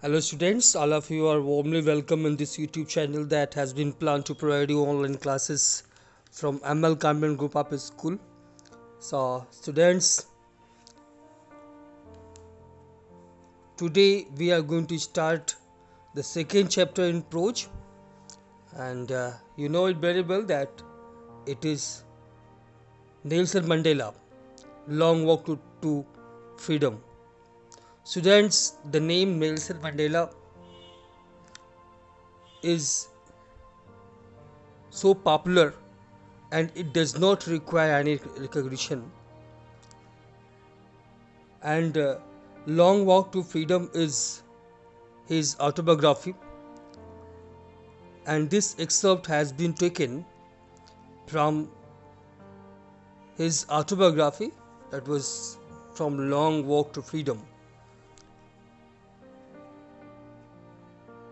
Hello students, all of you are warmly welcome in this YouTube channel that has been planned to provide you online classes from ML Convent Group Up School. So students, today we are going to start the second chapter in Proj, and you know it very well that it is Nelson Mandela, Long Walk to Freedom. Students, the name Nelson Mandela is so popular and it does not require any recognition. And Long Walk to Freedom is his autobiography, and this excerpt has been taken from his autobiography, that was from Long Walk to Freedom.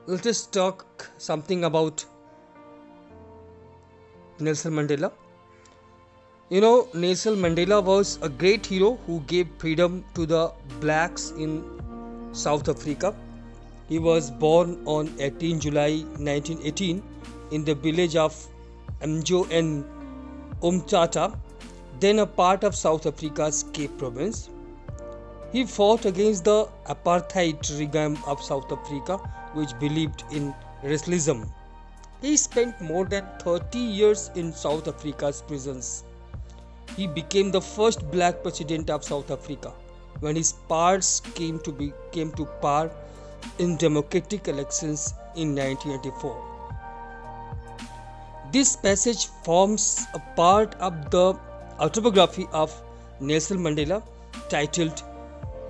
Let us talk something about Nelson Mandela. You know, Nelson Mandela was a great hero who gave freedom to the blacks in South Africa. He was born on 18 July 1918 in the village of Mjo in Umtata, then a part of South Africa's Cape Province. He fought against the apartheid regime of South Africa, which believed in racism. He spent more than 30 years in South Africa's prisons. He became the first black president of South Africa when his parts came to power in democratic elections in 1984. This passage forms a part of the autobiography of Nelson Mandela titled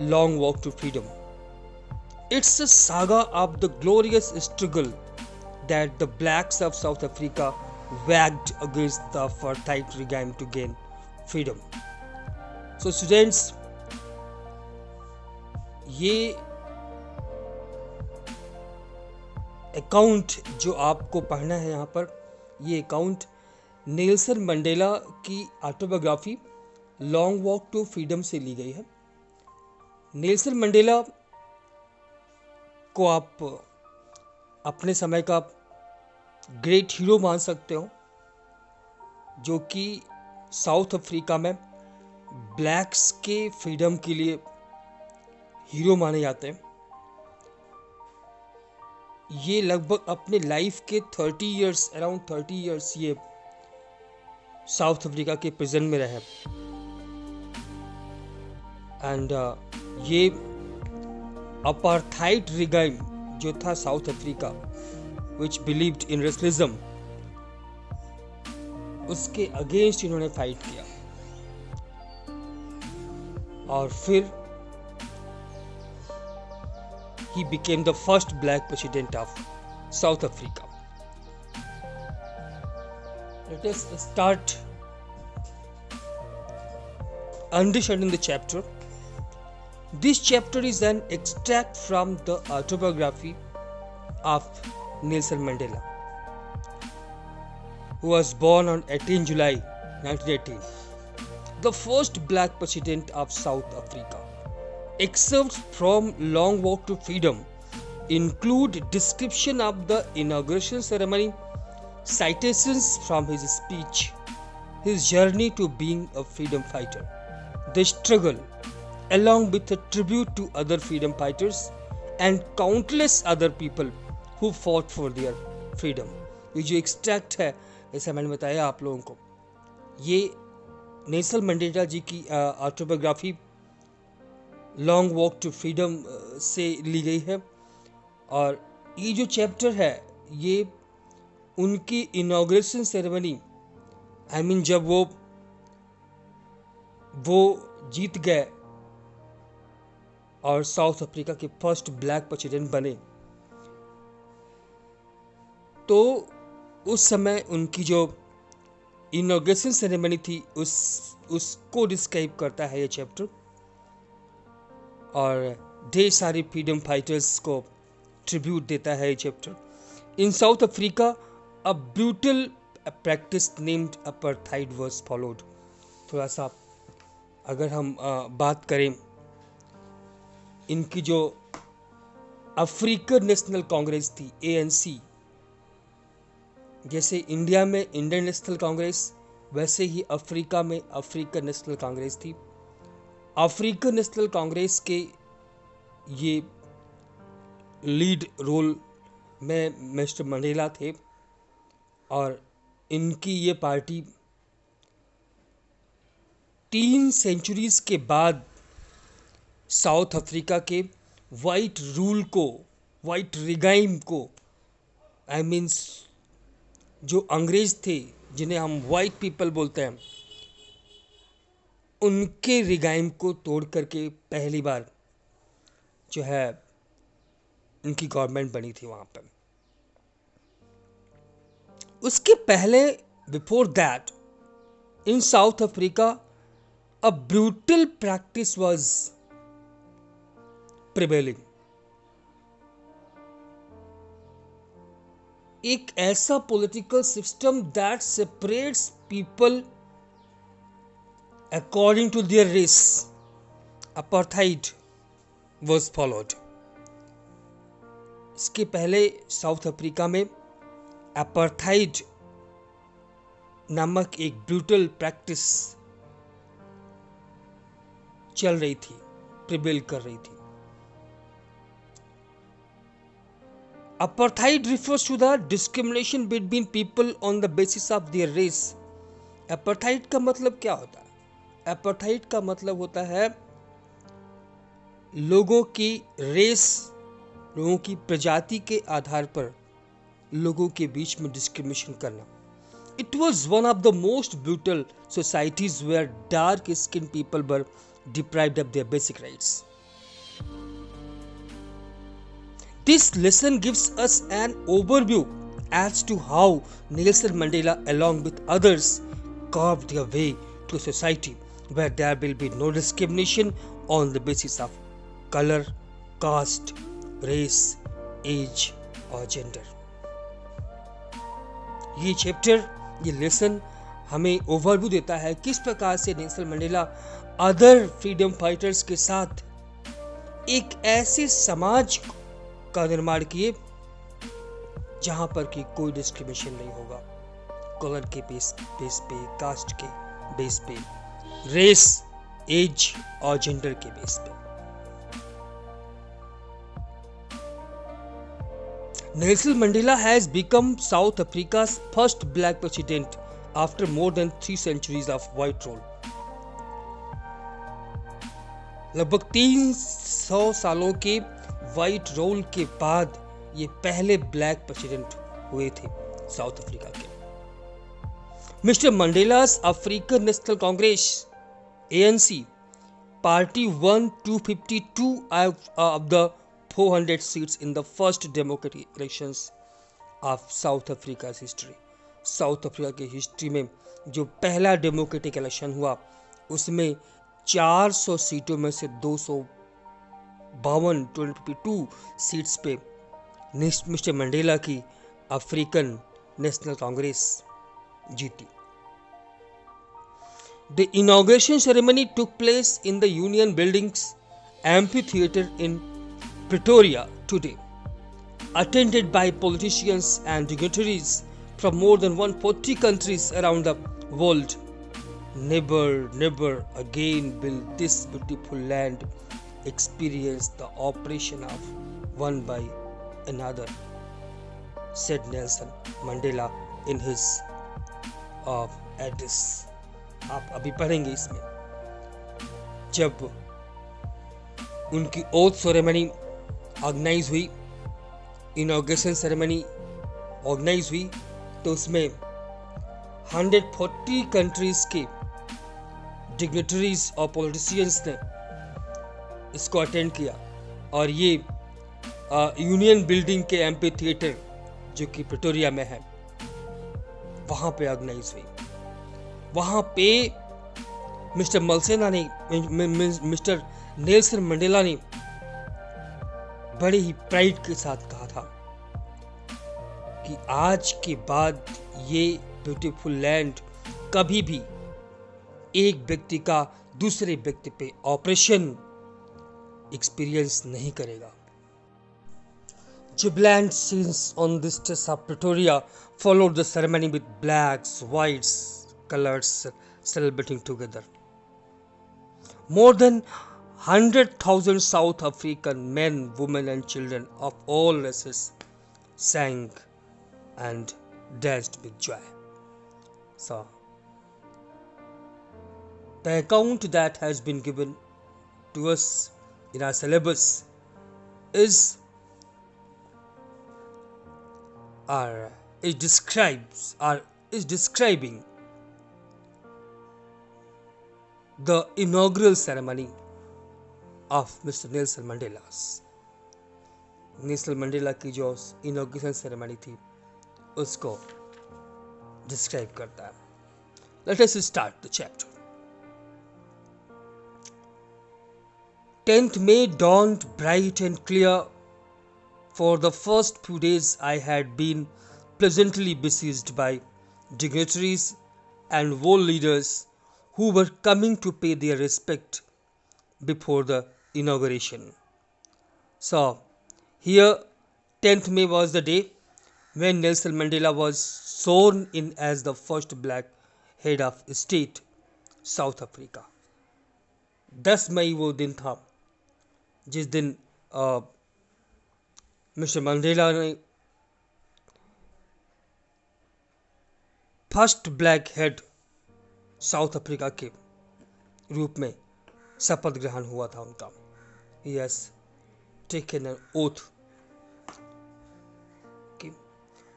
Long Walk to Freedom. It's a saga of the glorious struggle that the blacks of South Africa waged against the apartheid regime to gain freedom. So students, ये account जो आपको पढ़ना है यहाँ पर, ये account Nelson Mandela की autobiography long walk to freedom से ली गई है। नेल्सन मंडेला को आप अपने समय का ग्रेट हीरो मान सकते हो, जो कि साउथ अफ्रीका में ब्लैक्स के फ्रीडम के लिए हीरो माने जाते हैं। ये लगभग अपने लाइफ के 30 इयर्स ये साउथ अफ्रीका के प्रिजन में रहे, एंड ये अपार्थाइड रिगाइम जो था South Africa which believed in racialism, उसके अगेंस्ट इन्होंने फाइट किया और फिर he became the first black president of South Africa. Let us start understanding the chapter. This chapter is an extract from the autobiography of Nelson Mandela, who was born on 18 July 1918, the first black president of South Africa. Excerpts from Long Walk to Freedom include description of the inauguration ceremony, citations from his speech, his journey to being a freedom fighter, the struggle, along with a tribute to other freedom fighters and countless other people who fought for their freedom. ये जो extract है, जैसे मैंने बताया आप लोगों को, ये नेल्सन मंडेला जी की autobiography long walk to freedom से ली गई है। और ये जो चैप्टर है, ये उनकी इनॉग्रेशन सेरेमनी, जब वो जीत गए और साउथ अफ्रीका के फर्स्ट ब्लैक प्रेसिडेंट बने, तो उस समय उनकी जो इनॉग्रेशन सेरेमनी थी उसको डिस्क्राइब करता है ये चैप्टर, और ढेर सारे फ्रीडम फाइटर्स को ट्रिब्यूट देता है ये chapter. In South Africa a brutal practice named apartheid was followed. थोड़ा सा अगर हम बात करें इनकी जो अफ्रीकन नेशनल कांग्रेस थी, ANC। जैसे इंडिया में इंडियन नेशनल कांग्रेस, वैसे ही अफ्रीका में अफ्रीकन नेशनल कांग्रेस थी। अफ्रीकन नेशनल कांग्रेस के ये लीड रोल में मिस्टर मंडेला थे और इनकी ये पार्टी 3 सेंचुरीज के बाद साउथ अफ्रीका के वाइट रूल को, वाइट रिगाइम को, आई मीन्स जो अंग्रेज थे जिन्हें हम वाइट पीपल बोलते हैं, उनके रिगाइम को तोड़ करके पहली बार जो है उनकी गवर्नमेंट बनी थी वहां पर। उसके पहले, before that, in South Africa a brutal practice was prevailing. एक ऐसा political system that separates people according to their race, apartheid was followed. इसके पहले साउथ अफ्रीका में अपार्थाइड नामक एक ब्रूटल प्रैक्टिस चल रही थी, प्रिवेल कर रही थी। Apartheid refers to the discrimination between people on the basis of their race. Apartheid का मतलब क्या होता है? Apartheid का मतलब होता है लोगों की रेस, लोगों की प्रजाति के आधार पर लोगों के बीच में डिस्क्रिमिनेशन करना। It was one of the most brutal societies where dark-skinned people were deprived of their basic rights. This lesson gives us an overview as to how Nelson Mandela, along with others, carved their way to a society where there will be no discrimination on the basis of color, caste, race, age or gender. ये chapter, ये lesson हमें overview देता है किस प्रकार से Nelson Mandela other freedom fighters के साथ एक ऐसे समाज का निर्माण किए जहां पर कि कोई डिस्क्रिमिनेशन नहीं होगा, कलर के बेस पे, कास्ट के बेस पे, रेस, एज और जेंडर के बेस पे। Nelson Mandela has become South Africa's first black president after more than 3 centuries of white rule. लगभग 300 सालों के व्हाइट रोल के बाद ये पहले ब्लैक प्रेसिडेंट हुए थे साउथ अफ्रीका के। Mister Mandela's African National Congress, ANC party won 252 of the 400 seats in the first democratic elections of South Africa's history. South Africa की हिस्ट्री में जो पहला डेमोक्रेटिक इलेक्शन हुआ उसमें 400 सीटों में से 252 सीट्स पे मिस्टर मंडेला की अफ्रीकन नेशनल कांग्रेस जीती। The inauguration ceremony took place in the Union Buildings Amphitheatre in Pretoria today, attended by politicians and dignitaries from more than 140 countries around the world. Never again will this beautiful land experience the oppression of one by another, said Nelson Mandela in his address. आप अभी पढ़ेंगे इसमें। जब उनकी oath ceremony organise हुई, inauguration ceremony organise हुई, तो उसमें 140 कंट्रीज के डिग्नेटरीज और पॉलिटिशियंस ने इसको अटेंड किया और ये यूनियन बिल्डिंग के एम्पी थिएटर जो कि प्रिटोरिया में है वहां पे ऑर्गेनाइज हुई। वहां पे मिस्टर मलसेना ने, मिस्टर नेल्सन मंडेला ने बड़े ही प्राइड के साथ कहा था कि आज के बाद ये ब्यूटीफुल लैंड कभी भी एक व्यक्ति का दूसरे व्यक्ति पे ऑपरेशन एक्सपीरियंस नहीं करेगा। Jubilant scenes on the streets of Pretoria followed the ceremony with blacks, whites, colors celebrating together. More than 100,000 South African men, women, and children of all races sang and danced with joy. So, the account that has been given to us in our syllabus is describing the inaugural ceremony of Mr. Nelson Mandela's. Nelson Mandela की जो inauguration ceremony थी उसको describe करता है. Let us start the chapter. 10th May dawned bright and clear. For the first few days I had been pleasantly besieged by dignitaries and world leaders who were coming to pay their respect before the inauguration. So, here 10th May was the day when Nelson Mandela was sworn in as the first black head of state, South Africa. 10 मई वो दिन था जिस दिन mister Mandela ने first black head south Africa के रूप में शपथ ग्रहण हुआ था उनका. Yes, taken an oath. Okay.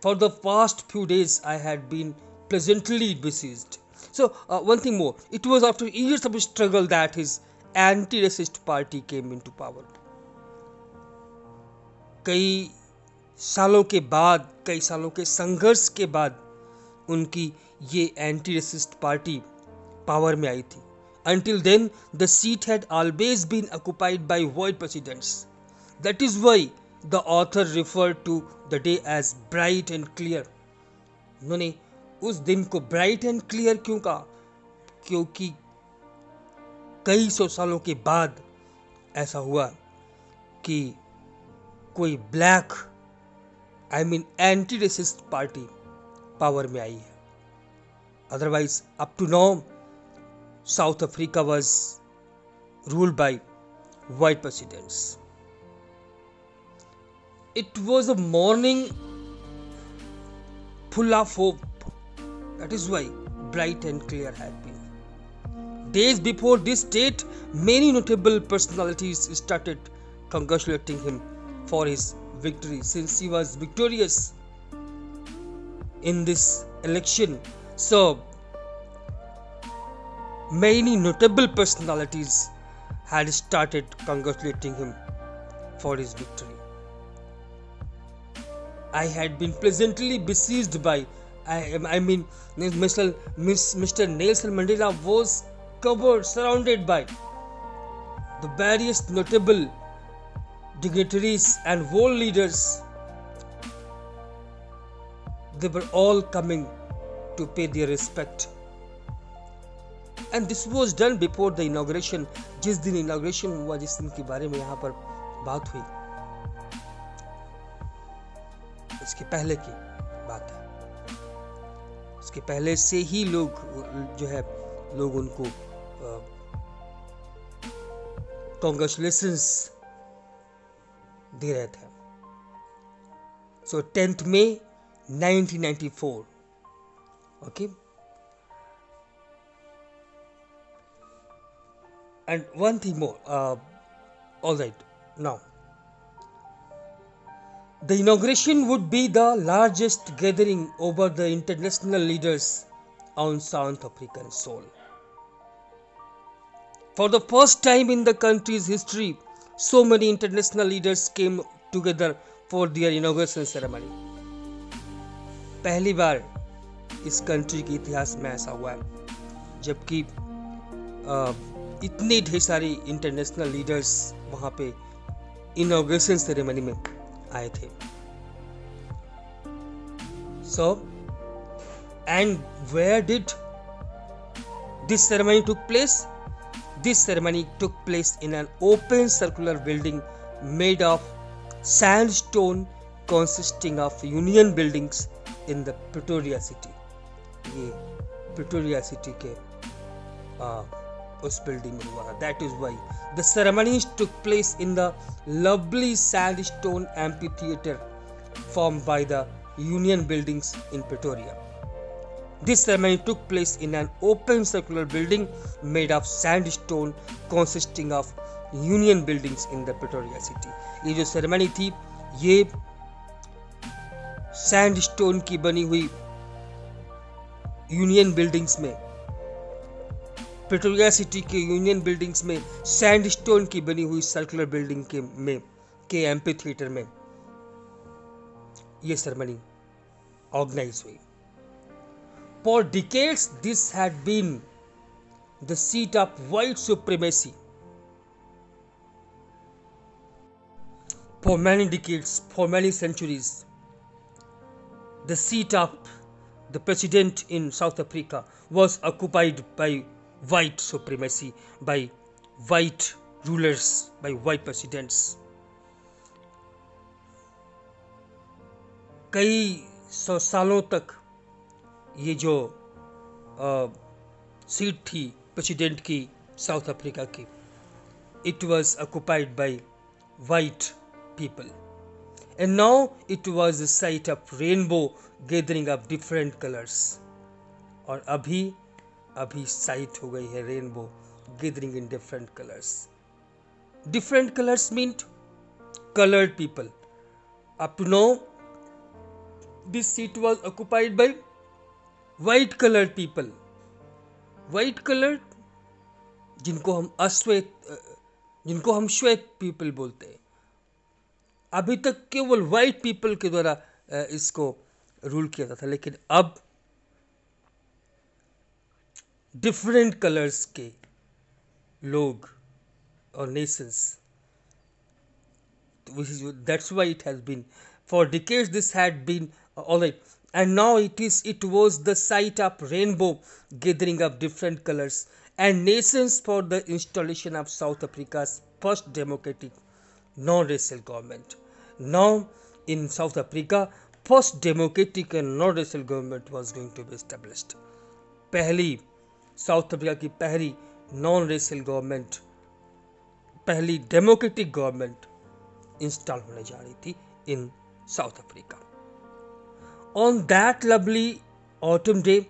For the past few days I had been pleasantly besieged. So one thing more, it was after years of struggle that his anti-racist party came into power. कई सालों के बाद, कई सालों के संघर्ष के बाद उनकी ये एंटी रेसिस्ट पार्टी पावर में आई थी. Until then, the seat had always been occupied by white presidents. That is why the author referred to the day as bright and clear. उन्होंने उस दिन को bright and clear क्यों कहा? क्योंकि कई सौ सालों के बाद ऐसा हुआ कि कोई black anti racist party power में आई है. Otherwise up to now South Africa was ruled by white presidents. It was a morning full of hope. That is why bright and clear had been. Days before this date, many notable personalities started congratulating him for his victory, since he was victorious in this election. So many notable personalities had started congratulating him for his victory. I had been pleasantly besieged by, Mr. Nelson Mandela was surrounded by the various notable dignitaries and world leaders. They were all coming to pay their respect. And this was done before the inauguration. जिस दिन inauguration हुआ, जिस दिन के बारे में यहाँ पर बात हुई, इसके पहले की बात है. इसके पहले से ही लोग उनको कॉन्ग्रेचुलेशंस दे रहे थे. सो 10th May 1994. Okay. And one thing more. All right. Now, the inauguration would be the largest gathering over the international leaders on South African soil. For the first time in the country's history, so many international leaders came together for their inauguration ceremony. पहली बार इस country के इतिहास में ऐसा हुआ है जबकि इतने ढेर सारे इंटरनेशनल लीडर्स वहां पे इनॉग्रेशन सेरेमनी में आए थे. So, and where did this ceremony took place? This ceremony took place in an open circular building made of sandstone consisting of union buildings in the Pretoria city. ये Pretoria city के उस building में हुआ. That is why the ceremonies took place in the lovely sandstone amphitheater formed by the union buildings in Pretoria. This ceremony took place in an open circular building made of sandstone consisting of union buildings in the Pretoria city. ये जो ceremony थी ये sandstone की बनी हुई union buildings में, Pretoria city के union buildings में सैंडस्टोन की बनी हुई सर्कुलर बिल्डिंग के एम्पी थिएटर में ये सेरेमनी ऑर्गेनाइज हुई. For decades this had been the seat of white supremacy. For many decades, for many centuries, the seat of the president in South Africa was occupied by white supremacy, by white rulers, by white presidents. कई सौ सालों तक ये जो seat थी president की south Africa की, it was occupied by white people. And now it was a sight of rainbow gathering of different colors. और अभी sight हो गई है rainbow gathering in different colors. Different colors mean colored people. Up to now, this seat was occupied by white colored people. White colored, जिनको हम श्वेत people बोलते हैं. अभी तक केवल वाइट पीपल के द्वारा इसको रूल किया जाता था, लेकिन अब डिफरेंट कलर्स के लोग और nations, that's why it has been for decades this had been alright. And now it was the sight of rainbow gathering of different colors and nations for the installation of South Africa's first democratic non-racial government. Now in South Africa, first democratic and non-racial government was going to be established. पहली south Africa की पहली non-racial government, पहली democratic government install होने जा रही थी in South Africa. On that lovely autumn day,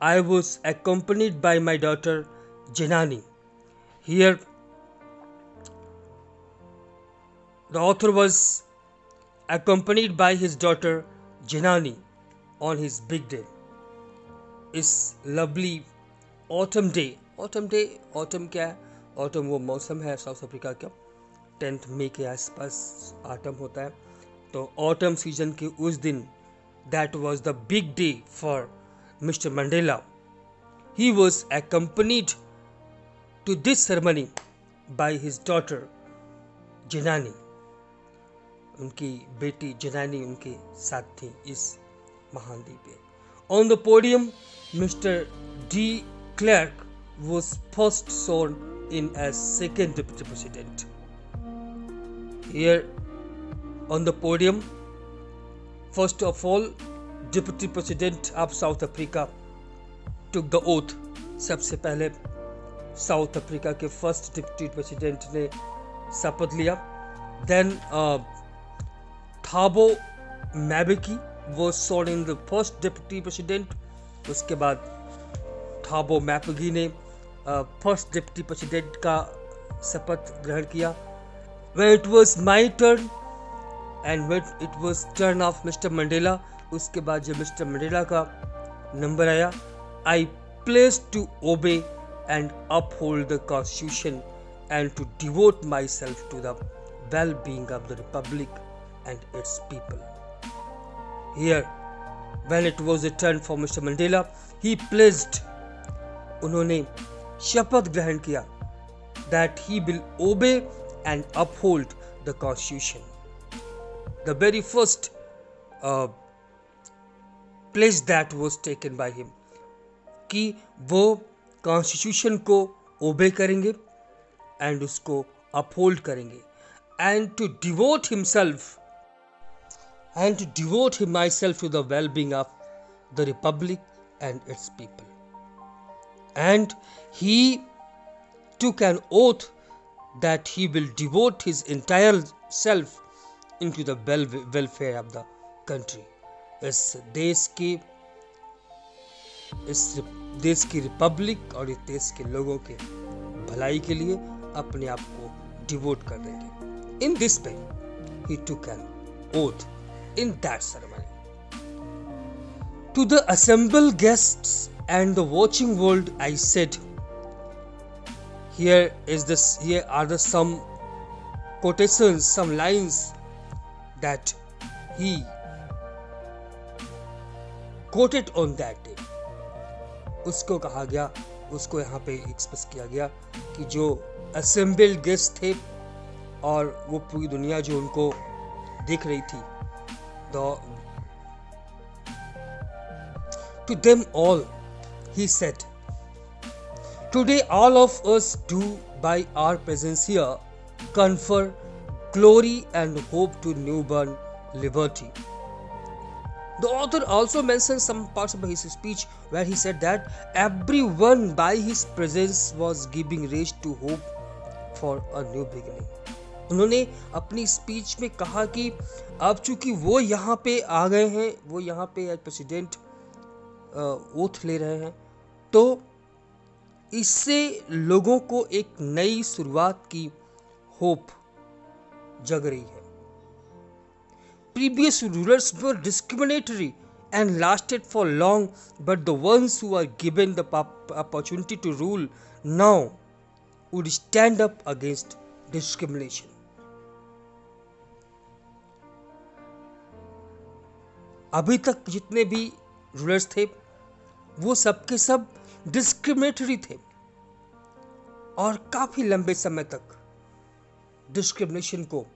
I was accompanied by my daughter Janani. Here, the author was accompanied by his daughter Janani on his big day. इस lovely autumn day, autumn क्या है? Autumn वो मौसम है south Africa का. 10 मई के आसपास autumn होता है. तो autumn सीजन के उस दिन, that was the big day for Mr. Mandela. He was accompanied to this ceremony by his daughter Janani. उनकी बेटी जनानी उनके साथ थी इस महान दिन पे. On the podium, Mr. D. Klerk was first sworn in as second deputy president. Here on the podium, first of all, Deputy President of South Africa took the oath. सबसे पहले साउथ अफ्रीका के first deputy president ने शपथ लिया. Then Thabo Mbeki was sworn in the first deputy president. उसके बाद Thabo Mbeki ने first deputy president का शपथ ग्रहण किया. When it was my turn, and when it was turn of Mr. Mandela, उसके बाद जब मिस्टर मंडेला का नंबर आया, I pledged to obey and uphold the constitution and to devote myself to the well-being of the republic and its people. Here, when it was a turn for Mr. Mandela, he pledged, उन्होंने शपथ ग्रहण किया, that he will obey and uphold the constitution. The very first pledge that was taken by him कि वो constitution को ओबे करेंगे and उसको अपहोल्ड करेंगे, and to devote himself and to devote myself to the well-being of the Republic and its people. And he took an oath that he will devote his entire self into the welfare of the country. इस देश की Republic और इस देश के लोगों के भलाई के लिए अपने आप को डिवोट कर देंगे. In this way, he took an oath in that ceremony. To the assembled guests and the watching world, I said, here are some quotations, some lines that he quoted on that day. उसको कहा गया, उसको यहाँ पे express किया गया कि जो असेंबल्ड गेस्ट थे और वो पूरी दुनिया जो उनको देख रही थी, to them all he said, today all of us do by our presence here confer glory and hope to newborn liberty. The author also mentions some parts of his speech where he said that everyone by his presence was giving rise to hope for a new beginning. उन्होंने अपनी speech में कहा कि अब चूंकि वो यहाँ पे आ गए हैं, वो यहाँ पे एज प्रेसिडेंट ओथ ले रहे हैं, तो इससे लोगों को एक नई शुरुआत की होप जग रही है. Previous rulers were discriminatory and lasted for long, but the ones who are given the opportunity to rule now would stand up against discrimination. अभी तक जितने भी रूलर्स थे वो सबके सब डिस्क्रिमिनेटरी थे और काफी लंबे समय तक डिस्क्रिमिनेशन को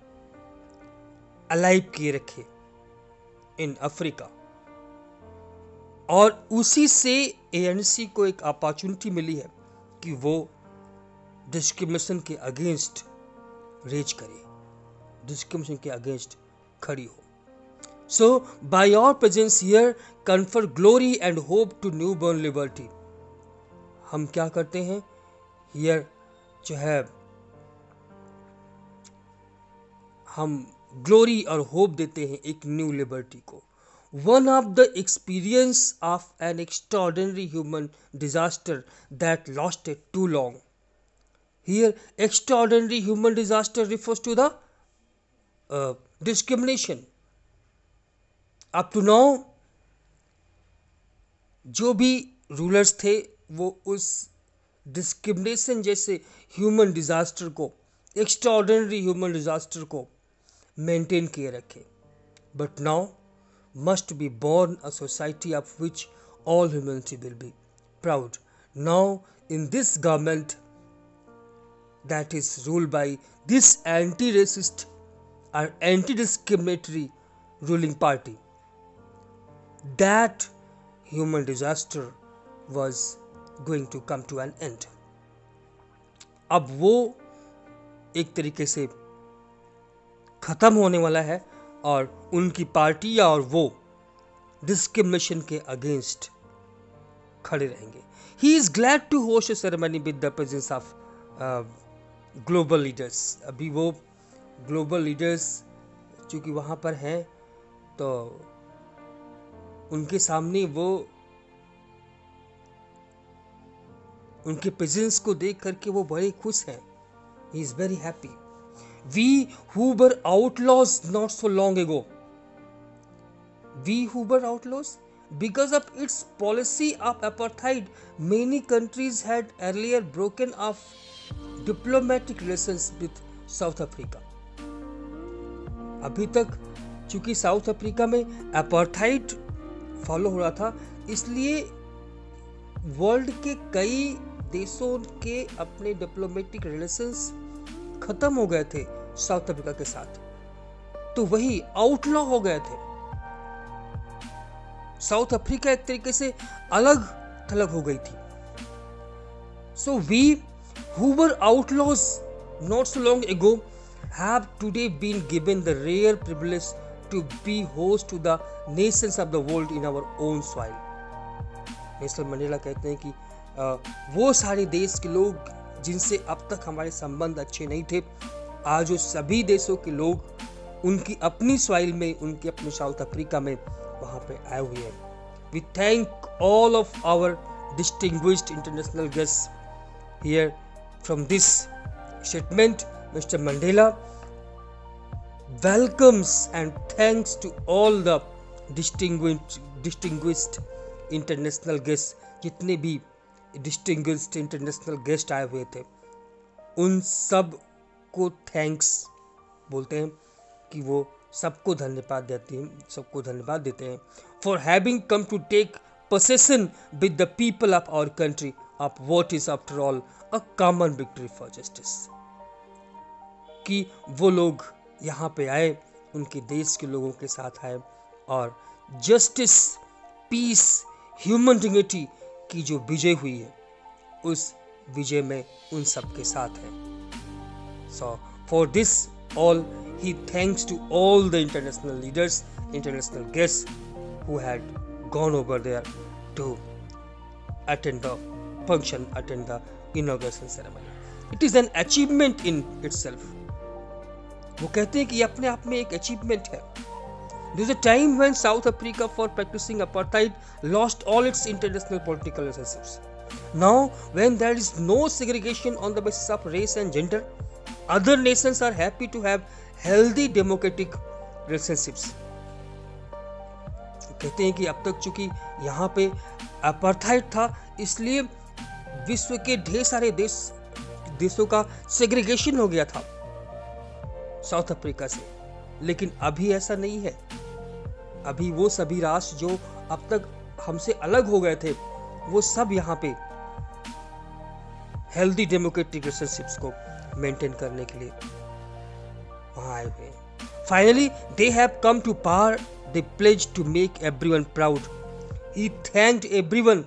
अलाइव किए रखे इन अफ्रीका. और उसी से एएनसी को एक अपॉर्चुनिटी मिली है कि वो डिस्क्रिमिनेशन के अगेंस्ट रेज करे, डिस्क्रिमिनेशन के अगेंस्ट खड़ी हो. So by your presence here confer glory and hope to newborn liberty. हम क्या करते हैं हियर, जो है हम ग्लोरी और होप देते हैं एक न्यू लिबर्टी को. One of the experience of an extraordinary human disaster that lasted too long. Here extraordinary human disaster refers to the discrimination. Up to now जो भी रूलर्स थे वो उस डिस्क्रिमिनेशन जैसे ह्यूमन डिजास्टर को, एक्स्ट्राऑर्डिनरी ह्यूमन डिजास्टर को maintain किए रखे. But now must be born a society of which all humanity will be proud. Now in this government that is ruled by this anti-racist or anti-discriminatory ruling party, that human disaster was going to come to an end. अब वो एक तरीके से खत्म होने वाला है और उनकी पार्टी और वो डिस्क्रिमिनेशन के अगेंस्ट खड़े रहेंगे. He is glad to host a ceremony with the presence of global leaders. अभी वो ग्लोबल लीडर्स चूंकि वहाँ पर हैं तो उनके सामने वो उनके प्रेजेंस को देख करके वो बड़े खुश हैं. He is very happy. We who were outlaws not so long ago, because of its policy of apartheid, many countries had earlier broken off diplomatic relations with South Africa. अभी तक चूंकि साउथ अफ्रीका में apartheid follow हो रहा था, इसलिए world के कई देशों के अपने डिप्लोमेटिक रिलेशंस खत्म हो गए थे साउथ अफ्रीका के साथ. तो वही आउटलॉ हो गए थे. साउथ अफ्रीका एक तरीके से अलग थलग हो गई थी. So we who were outlaws not so long ago have today been given the rare privilege to be host to the nations of the world in our own soil. Nelson Mandela कहते हैं कि वो सारे देश के लोग जिनसे अब तक हमारे संबंध अच्छे नहीं थे, आज वो सभी देशों के लोग उनकी अपनी सॉइल में, उनके अपने साउथ अफ्रीका में वहाँ पे आए हुए हैं. We thank all of our distinguished international guests here. From this statement, Mr. Mandela welcomes and thanks to all the distinguished international guests. जितने भी distinguished international guest आए हुए थे, उन सब को थैंक्स बोलते हैं कि वो सबको धन्यवाद देते हैं for having come to take possession with the people of our country of what is after all a common victory for justice. कि वो लोग यहाँ पे आए, उनके देश के लोगों के साथ आए और जस्टिस, पीस, ह्यूमन डिग्निटी की जो विजय हुई है, उस विजय में उन सब के साथ है. So for this all he thanks to all the international leaders, international guests who had gone over there to attend the function, attend the inauguration ceremony. It is an achievement in itself. वो कहते हैं कि ये अपने आप में एक achievement है. There is a time when South Africa, for practicing apartheid, lost all its international political relationships. Now, when there is no segregation on the basis of race and gender, other nations are happy to have healthy democratic relationships. कहते हैं कि अब तक चूंकि यहाँ पे apartheid था, इसलिए विश्व के ढेर सारे देशों का सेग्रीगेशन हो गया था साउथ अफ्रीका से, लेकिन अभी ऐसा नहीं है. अभी वो सभी राष्ट्र जो अब तक हमसे अलग हो गए थे, वो सब यहाँ पे हेल्दी डेमोक्रेटिक रिलेशनशिप्स को मेंटेन करने के लिए वहां आए हुए. Finally they have come to power. They pledged to make everyone proud. He thanked everyone,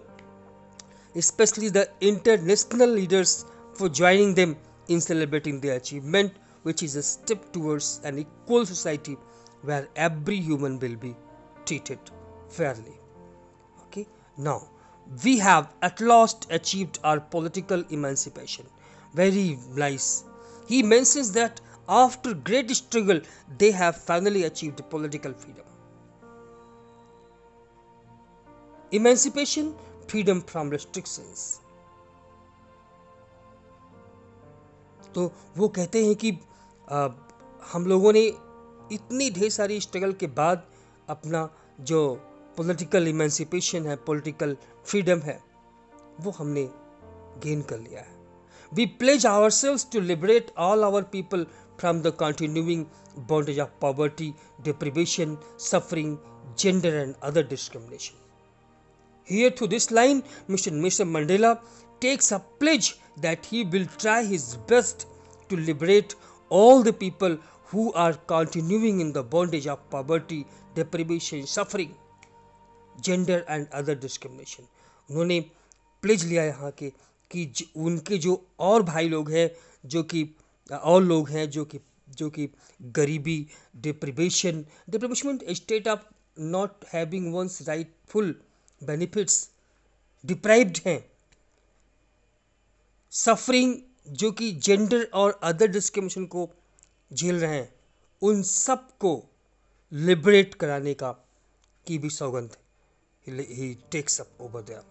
especially the international leaders, for joining them in celebrating their achievement, which is a step towards an equal society where every human will be treated fairly. Okay, now we have at last achieved our political emancipation. Very nice. He mentions that after great struggle, they have finally achieved political freedom. Emancipation, freedom from restrictions. तो वो कहते हैं कि हम लोगों ने इतनी ढेर सारी स्ट्रगल के बाद अपना जो पॉलिटिकल इमेंसिपेशन है, पॉलिटिकल फ्रीडम है, वो हमने गेन कर लिया है. We pledge ourselves to liberate all our people from the continuing bondage of poverty, deprivation, suffering, gender and other discrimination. Here to this line, Mr. Mandela takes a pledge that he will try his best to liberate all the people who are continuing in the bondage of poverty, deprivation, suffering, gender and other discrimination. उन्होंने pledge लिया यहाँ के कि उनके जो और भाई लोग हैं, जो कि गरीबी, deprivation state of not having one's rightful benefits, deprived हैं, सफरिंग जो कि जेंडर और अदर डिस्क्रिमिनेशन को झेल रहे हैं, उन सब को लिबरेट कराने का की भी सौगंध he takes up over there.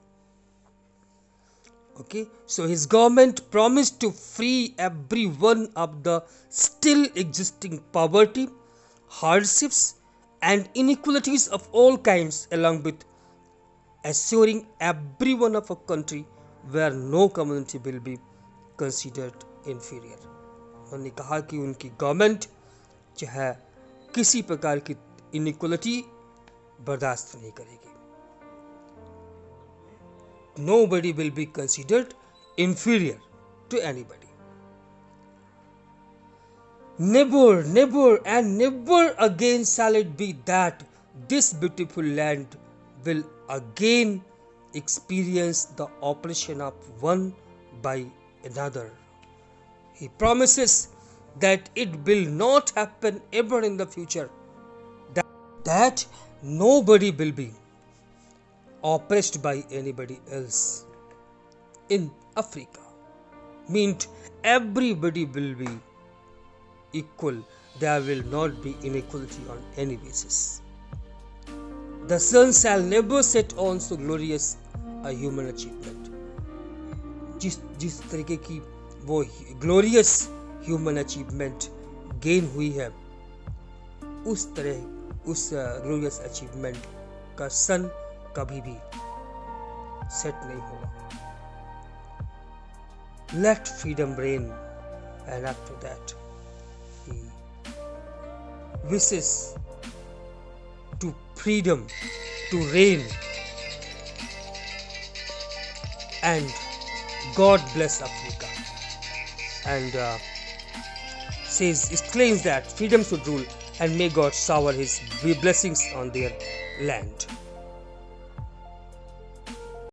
Okay, so his government promised to free everyone of the still existing poverty, hardships and inequalities of all kinds, along with assuring everyone of a country where no community will be considered inferior. उन्होंने कहा कि उनकी government जो है किसी प्रकार की inequality बर्दाश्त नहीं करेगी. Nobody will be considered inferior to anybody. Never, never and never again shall it be that this beautiful land will again experience the oppression of one by another. He promises that it will not happen ever in the future. that nobody will be oppressed by anybody else in Africa. Meant everybody will be equal. There will not be inequality on any basis. The sun shall never set on so glorious a human achievement. जिस तरीके की वो glorious human achievement gain हुई है, उस तरह उस glorious achievement का सन कभी भी सेट नहीं होगा. Let freedom reign, and after that he wishes to freedom to reign, and God bless Africa, and claims that freedom should rule, and may God shower his blessings on their land.